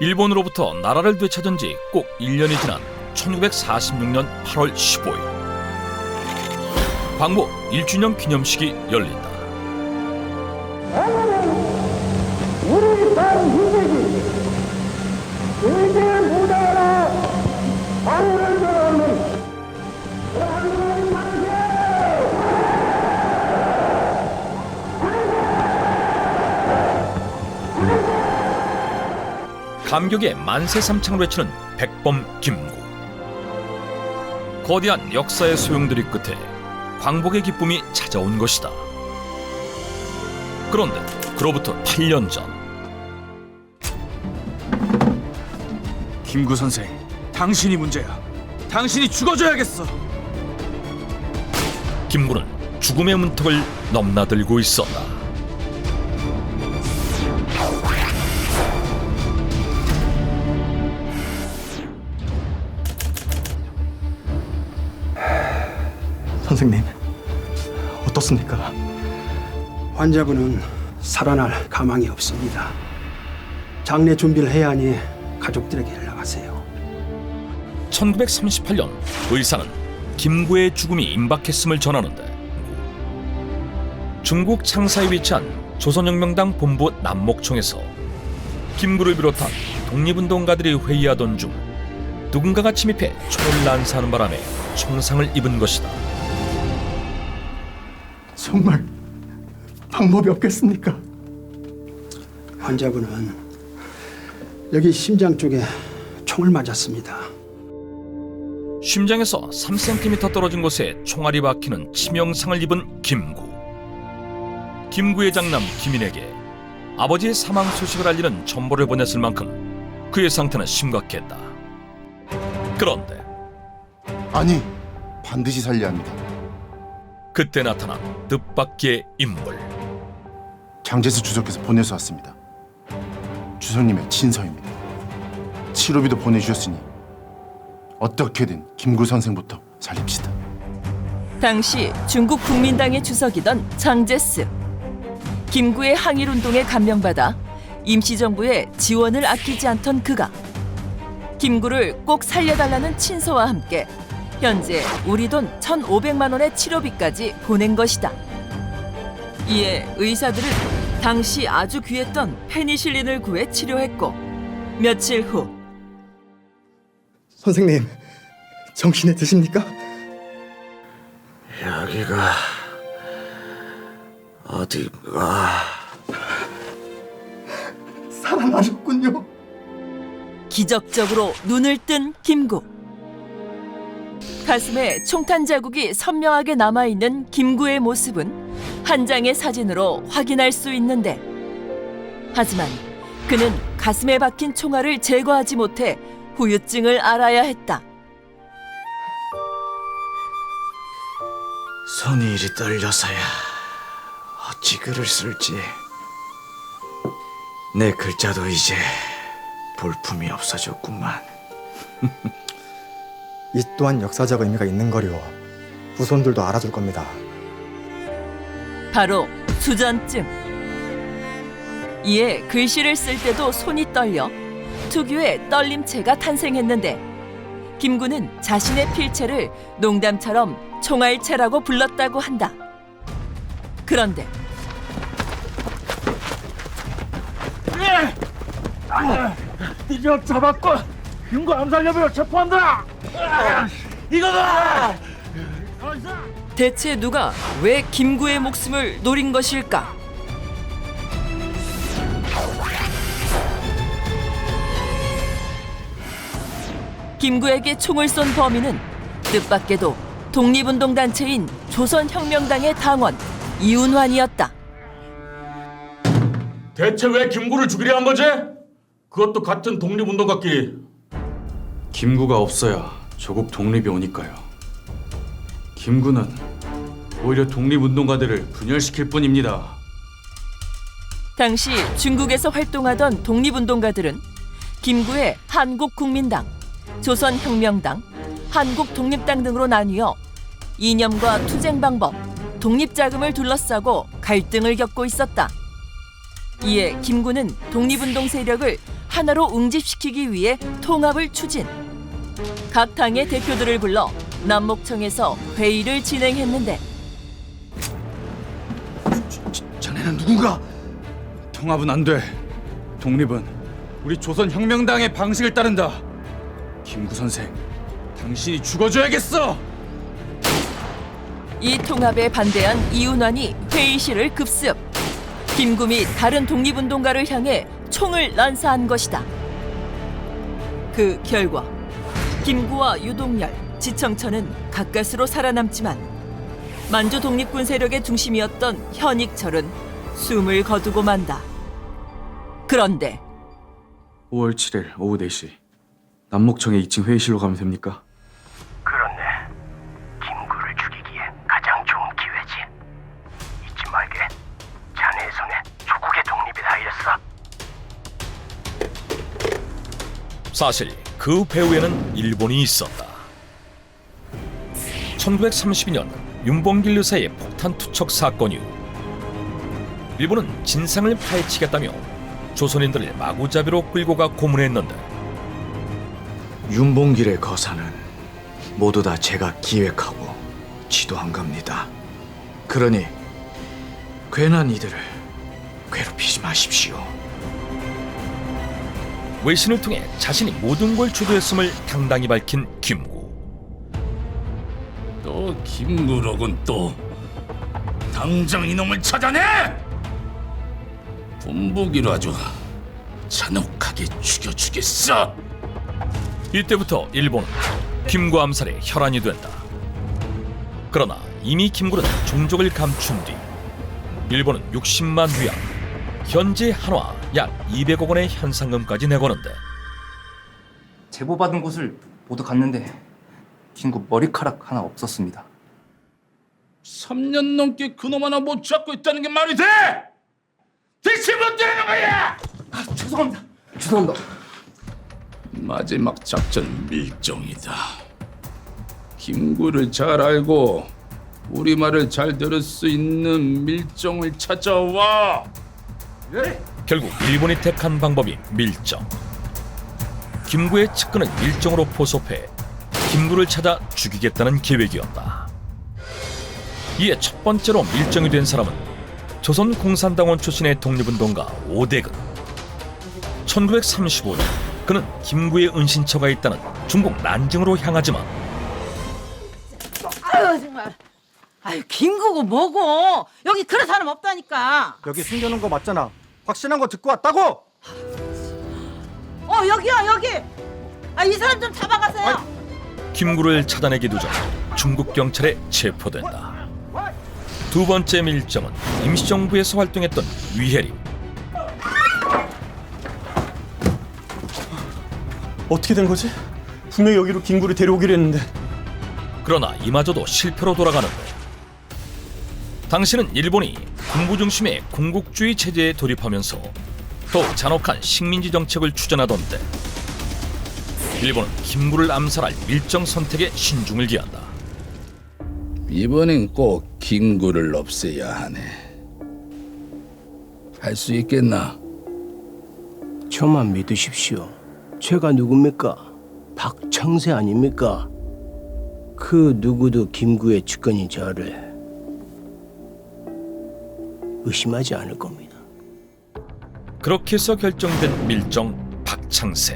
일본으로부터 나라를 되찾은 지 꼭 1년이 지난 1946년 8월 15일 광복 1주년 기념식이 열린다. 우리 딸 인생이 인생을 묻어라 하늘을 들어오는 감격의 만세삼창을 외치는 백범 김구. 거대한 역사의 소용돌이 끝에 광복의 기쁨이 찾아온 것이다. 그런데 그로부터 8년 전 김구 선생, 당신이 문제야. 당신이 죽어줘야겠어. 김구는 죽음의 문턱을 넘나들고 있었다. 선생님, 어떻습니까? 환자분은 살아날 가망이 없습니다. 장례 준비를 해야 하니 가족들에게 연락하세요. 1938년 의사는 김구의 죽음이 임박했음을 전하는데 중국 창사에 위치한 조선혁명당 본부 남목청에서 김구를 비롯한 독립운동가들이 회의하던 중 누군가가 침입해 총을 난사하는 바람에 총상을 입은 것이다. 정말 방법이 없겠습니까? 환자분은 여기 심장 쪽에 총을 맞았습니다. 심장에서 3cm 떨어진 곳에 총알이 박히는 치명상을 입은 김구. 김구의 장남 김인에게 아버지의 사망 소식을 알리는 첨보를 보냈을 만큼 그의 상태는 심각했다. 그런데 아니, 반드시 살려야 합니다. 그때 나타난 뜻밖의 인물. 장제스 주석께서 보내서 왔습니다. 주석님의 친서입니다. 치료비도 보내주셨으니 어떻게든 김구 선생부터 살립시다. 당시 중국 국민당의 주석이던 장제스. 김구의 항일운동에 감명받아 임시정부의 지원을 아끼지 않던 그가 김구를 꼭 살려달라는 친서와 함께 현재 우리 돈 1,500만 원의 치료비까지 보낸 것이다. 이에 의사들은 당시 아주 귀했던 페니실린을 구해 치료했고 며칠 후 선생님, 정신이 드십니까? 여기가 어디가? 살아나셨군요. 기적적으로 눈을 뜬 김구. 가슴에 총탄 자국이 선명하게 남아있는 김구의 모습은 한 장의 사진으로 확인할 수 있는데 하지만 그는 가슴에 박힌 총알을 제거하지 못해 후유증을 앓아야 했다. 손이 이리 떨려서야 어찌 글을 쓸지. 내 글자도 이제 볼품이 없어졌구만. 이 또한 역사적 의미가 있는 거리오. 후손들도 알아줄 겁니다. 바로 수전증. 이에 글씨를 쓸 때도 손이 떨려 특유의 떨림체가 탄생했는데 김구는 자신의 필체를 농담처럼 총알체라고 불렀다고 한다. 그런데 드디어 잡았고 김구 암살 혐의로 체포한다. 이거다. 대체 누가 왜 김구의 목숨을 노린 것일까? 김구에게 총을 쏜 범인은 뜻밖에도 독립운동단체인 조선혁명당의 당원 이운환이었다. 대체 왜 김구를 죽이려 한 거지? 그것도 같은 독립운동가끼리. 김구가 없어야 조국 독립이 오니까요. 김구는 오히려 독립운동가들을 분열시킬 뿐입니다. 당시 중국에서 활동하던 독립운동가들은 김구의 한국국민당, 조선혁명당, 한국독립당 등으로 나뉘어 이념과 투쟁 방법, 독립자금을 둘러싸고 갈등을 겪고 있었다. 이에 김구는 독립운동 세력을 하나로 응집시키기 위해 통합을 추진. 각 당의 대표들을 불러 남목청에서 회의를 진행했는데 자네는 누군가? 통합은 안 돼. 독립은 우리 조선혁명당의 방식을 따른다. 김구 선생, 당신이 죽어줘야겠어. 이 통합에 반대한 이윤환이 회의실을 급습. 김구 및 다른 독립운동가를 향해 총을 난사한 것이다. 그 결과 김구와 유동열, 지청천은 가까스로 살아남지만 만주 독립군 세력의 중심이었던 현익철은 숨을 거두고 만다. 그런데 5월 7일 오후 4시 남목청의 2층 회의실로 가면 됩니까? 그렇네. 김구를 죽이기에 가장 좋은 기회지. 잊지 말게. 자네의 손에 조국의 독립이 달렸어. 사실 그 배후에는 일본이 있었다. 1932년 윤봉길 의사의 폭탄 투척 사건 이후 일본은 진상을 파헤치겠다며 조선인들을 마구잡이로 끌고 가 고문했는데 윤봉길의 거사는 모두 다 제가 기획하고 지도한 겁니다. 그러니 괜한 이들을 괴롭히지 마십시오. 외신을 통해 자신이 모든 걸 주도했음을 당당히 밝힌 김구. 또 김구로군 또. 당장 이놈을 찾아내! 분부기로 아주 잔혹하게 죽여주겠어. 이때부터 일본은 김구 암살의 혈안이 된다. 그러나 이미 김구는 종족을 감춘 뒤 일본은 60만 위안, 현재 한화 약 200억 원의 현상금까지 내거는데 제보받은 곳을 모두 갔는데 김구 머리카락 하나 없었습니다. 3년 넘게 그놈 하나 못 잡고 있다는 게 말이 돼? 대체 못 되는 거야? 죄송합니다. 마지막 작전 밀정이다. 김구를 잘 알고 우리 말을 잘 들을 수 있는 밀정을 찾아와. 결국 일본이 택한 방법이 밀정. 김구의 측근은 밀정으로 포섭해 김구를 찾아 죽이겠다는 계획이었다. 이에 첫 번째로 밀정이 된 사람은 조선 공산당원 출신의 독립운동가 오대근. 1935년 그는 김구의 은신처가 있다는 중국 난징으로 향하지만 아유 정말. 아유 김구고 뭐고 여기 그런 사람 없다니까. 여기 숨겨놓은 거 맞잖아. 확실한 거 듣고 왔다고. 여기요 여기. 이 사람 좀 잡아가세요. 김구를 찾아내기 두전 중국 경찰에 체포된다. 두 번째 밀정은 임시정부에서 활동했던 위해림. 어떻게 된 거지? 분명히 여기로 김구를 데려오기로 했는데. 그러나 이마저도 실패로 돌아가는데 당시는 일본이 군부 중심의 군국주의 체제에 돌입하면서 더욱 잔혹한 식민지 정책을 추진하던데 일본은 김구를 암살할 밀정 선택에 신중을 기한다. 이번엔 꼭 김구를 없애야 하네. 할 수 있겠나? 저만 믿으십시오. 제가 누굽니까? 박창세 아닙니까? 그 누구도 김구의 측근인 저를 의심하지 않을 겁니다. 그렇게 해서 결정된 밀정 박창세.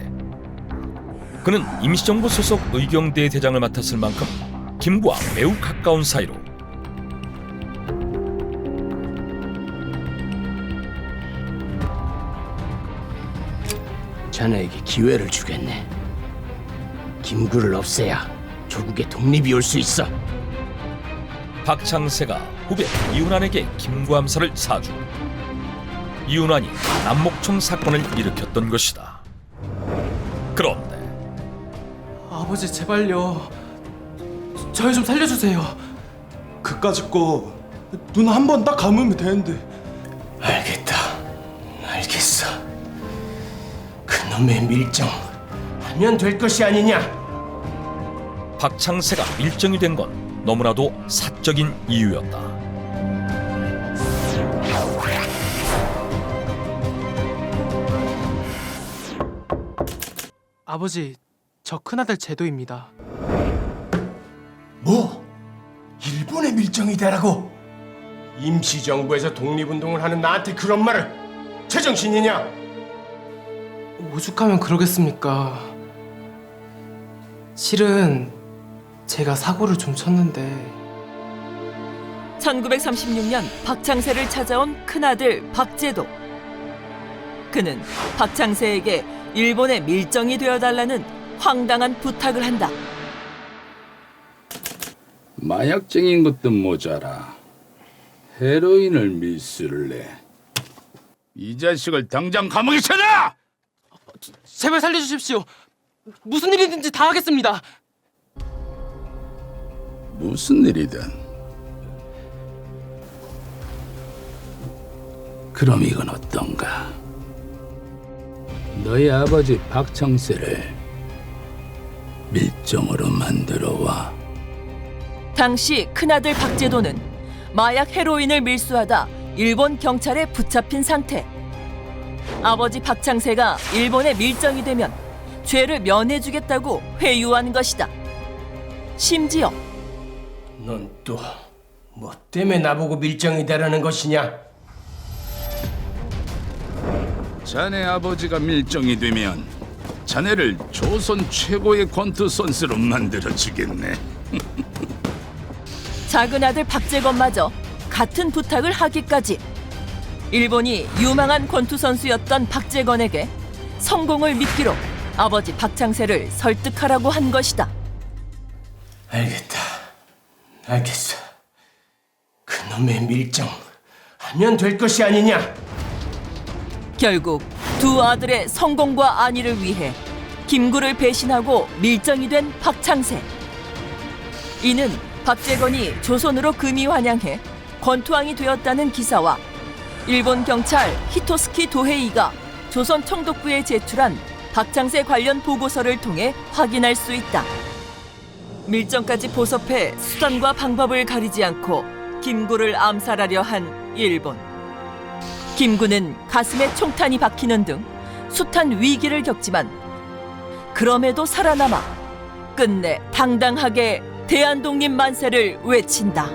그는 임시정부 소속 의경대 대장을 맡았을 만큼 김구와 매우 가까운 사이로 자네에게 기회를 주겠네. 김구를 없애야 조국의 독립이 올 수 있어. 박창세가 후배 이윤환에게 김구 암살을 사주. 이윤환이 남목청 사건을 일으켰던 것이다. 그런데 아버지 제발요. 저희 좀 살려주세요. 그까짓 거 눈 한 번 딱 감으면 되는데. 알겠다. 알겠어. 그놈의 밀정 하면 될 것이 아니냐. 박창세가 밀정이 된 건 너무나도 사적인 이유였다. 아버지, 저 큰아들 제도입니다. 뭐? 일본의 밀정이 되라고? 임시정부에서 독립운동을 하는 나한테 그런 말을 제정신이냐? 오죽하면 그러겠습니까? 실은 제가 사고를 좀 쳤는데 1936년 박창세를 찾아온 큰아들 박제도. 그는 박창세에게 일본의 밀정이 되어달라는 황당한 부탁을 한다. 마약쟁인 것도 모자라 헤로인을 밀수를 해. 이 자식을 당장 감옥에 쳐넣어! 제발 살려주십시오. 무슨 일이든지 다 하겠습니다. 무슨 일이든. 그럼 이건 어떤가? 너희 아버지 박창세를 밀정으로 만들어와. 당시 큰아들 박제도는 마약 헤로인을 밀수하다 일본 경찰에 붙잡힌 상태. 아버지 박창세가 일본에 밀정이 되면 죄를 면해주겠다고 회유한 것이다. 심지어 넌 또 뭐 때문에 나보고 밀정이 되라는 것이냐? 자네 아버지가 밀정이 되면 자네를 조선 최고의 권투 선수로 만들어주겠네. 작은 아들 박재건마저 같은 부탁을 하기까지. 일본이 유망한 권투 선수였던 박재건에게 성공을 미끼로 아버지 박창세를 설득하라고 한 것이다. 알겠다. 알겠어. 그놈의 밀정 하면 될 것이 아니냐? 결국 두 아들의 성공과 안위를 위해 김구를 배신하고 밀정이 된 박창세. 이는 박재건이 조선으로 금이 환영해 권투왕이 되었다는 기사와 일본 경찰 히토스키 도헤이가 조선 총독부에 제출한 박창세 관련 보고서를 통해 확인할 수 있다. 밀정까지 보섭해 수단과 방법을 가리지 않고 김구를 암살하려 한 일본. 김구는 가슴에 총탄이 박히는 등 숱한 위기를 겪지만 그럼에도 살아남아 끝내 당당하게 대한독립 만세를 외친다.